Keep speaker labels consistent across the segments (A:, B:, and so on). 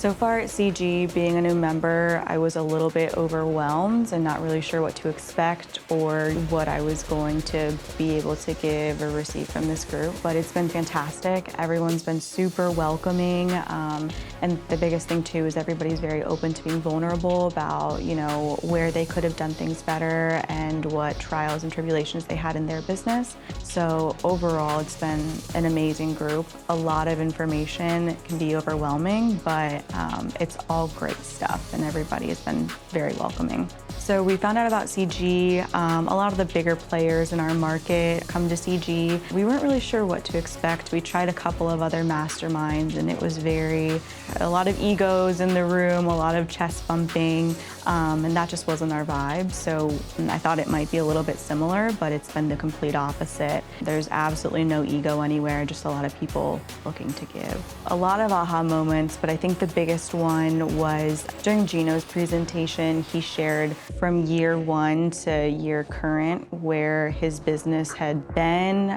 A: So far at CG, being a new member, I was a little bit overwhelmed and not really sure what to expect or what I was going to be able to give or receive from this group, but it's been fantastic. Everyone's been super welcoming, and the biggest thing too is everybody's very open to being vulnerable about, where they could have done things better and what trials and tribulations they had in their business. So overall, it's been an amazing group. A lot of information can be overwhelming, but it's all great stuff, and everybody has been very welcoming. So we found out about CG. A lot of the bigger players in our market come to CG. We weren't really sure what to expect. We tried a couple of other masterminds, and it was a lot of egos in the room, a lot of chest bumping, and that just wasn't our vibe. So I thought it might be a little bit similar, but it's been the complete opposite. There's absolutely no ego anywhere, just a lot of people looking to give. A lot of aha moments, but I think the biggest one was during Gino's presentation. He shared from year one to year current where his business had been,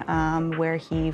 A: where he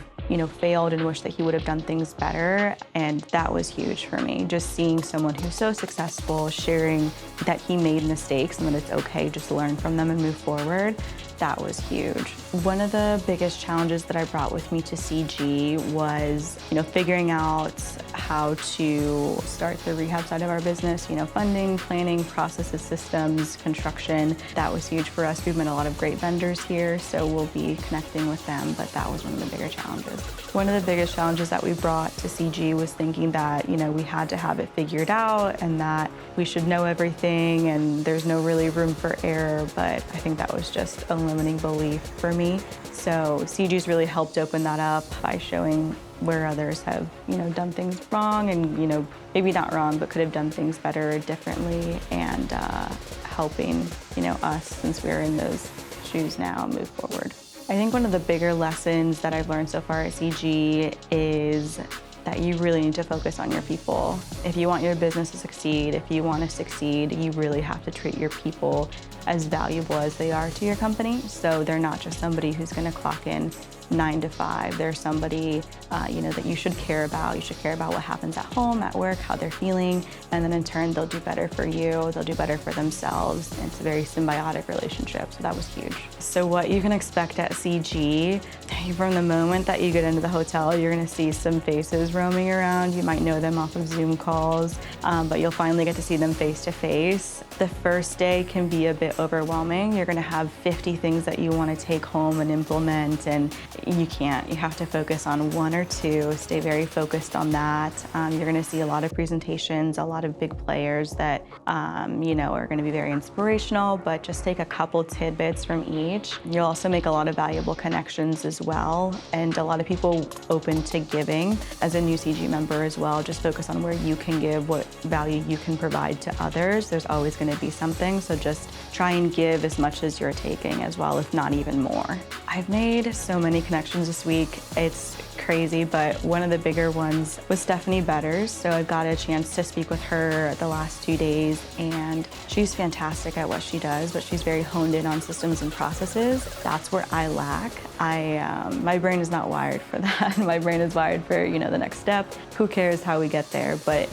A: failed and wished that he would have done things better, and that was huge for me. Just seeing someone who's so successful sharing that he made mistakes and that it's okay just to learn from them and move forward, that was huge. One of the biggest challenges that I brought with me to CG was, figuring out how to start the rehab side of our business, funding, planning, processes, systems, construction. That was huge for us. We've met a lot of great vendors here, so we'll be connecting with them, but that was one of the bigger challenges. One of the biggest challenges that we brought to CG was thinking that, we had to have it figured out and that we should know everything and there's no really room for error, but I think that was just a limiting belief for me. So CG's really helped open that up by showing where others have, done things wrong and, maybe not wrong, but could have done things better or differently, and helping, us, since we're in those shoes now, move forward. I think one of the bigger lessons that I've learned so far at CG is that you really need to focus on your people. If you want your business to succeed, if you want to succeed, you really have to treat your people as valuable as they are to your company. So they're not just somebody who's going to clock in 9 to 5. They're somebody, that you should care about. You should care about what happens at home, at work, how they're feeling, and then in turn, they'll do better for you. They'll do better for themselves. And it's a very symbiotic relationship, so that was huge. So what you can expect at CG, from the moment that you get into the hotel, you're gonna see some faces roaming around. You might know them off of Zoom calls, but you'll finally get to see them face to face. The first day can be a bit overwhelming. You're gonna have 50 things that you wanna take home and implement, and you can't. You have to focus on one or two, stay very focused on that. You're gonna see a lot of presentations, a lot of big players that, are gonna be very inspirational, but just take a couple tidbits from each. You'll also make a lot of valuable connections as well, and a lot of people open to giving as a new CG member as well. Just focus on where you can give, what value you can provide to others. There's always gonna be something, so just try and give as much as you're taking as well, if not even more. I've made so many connections this week. It's crazy, but one of the bigger ones was Stephanie Betters. So I got a chance to speak with her the last 2 days, and she's fantastic at what she does, but she's very honed in on systems and processes. That's where I lack. My brain is not wired for that. My brain is wired for, the next step. Who cares how we get there? But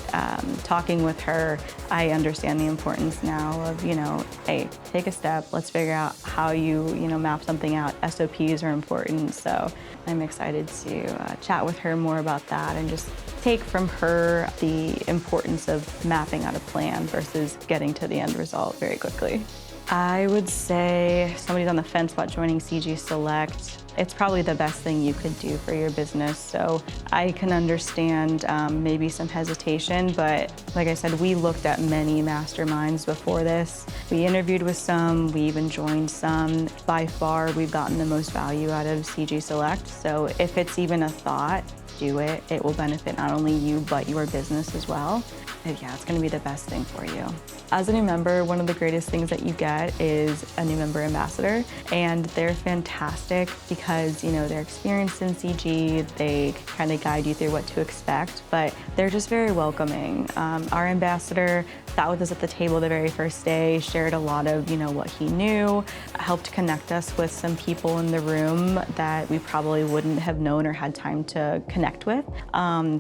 A: talking with her, I understand the importance now of, hey, take a step. Let's figure out how you, map something out. SOPs are important. So I'm excited to chat with her more about that and just take from her the importance of mapping out a plan versus getting to the end result very quickly. I would say somebody's on the fence about joining CG Select. It's probably the best thing you could do for your business. So I can understand maybe some hesitation, but like I said, we looked at many masterminds before this. We interviewed with some, we even joined some. By far, we've gotten the most value out of CG Select. So if it's even a thought, do it. It will benefit not only you, but your business as well. And yeah, it's gonna be the best thing for you. As a new member, one of the greatest things that you get is a new member ambassador, and they're fantastic because, they're experienced in CG, they kind of guide you through what to expect, but they're just very welcoming. Our ambassador sat with us at the table the very first day, shared a lot of, what he knew, helped connect us with some people in the room that we probably wouldn't have known or had time to connect connect with.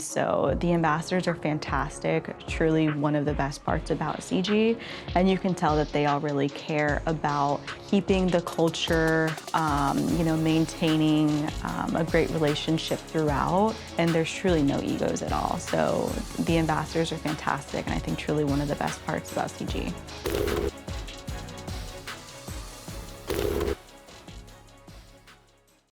A: So the ambassadors are fantastic, truly one of the best parts about CG, and you can tell that they all really care about keeping the culture, maintaining a great relationship throughout, and there's truly no egos at all. So the ambassadors are fantastic, and I think truly one of the best parts about CG.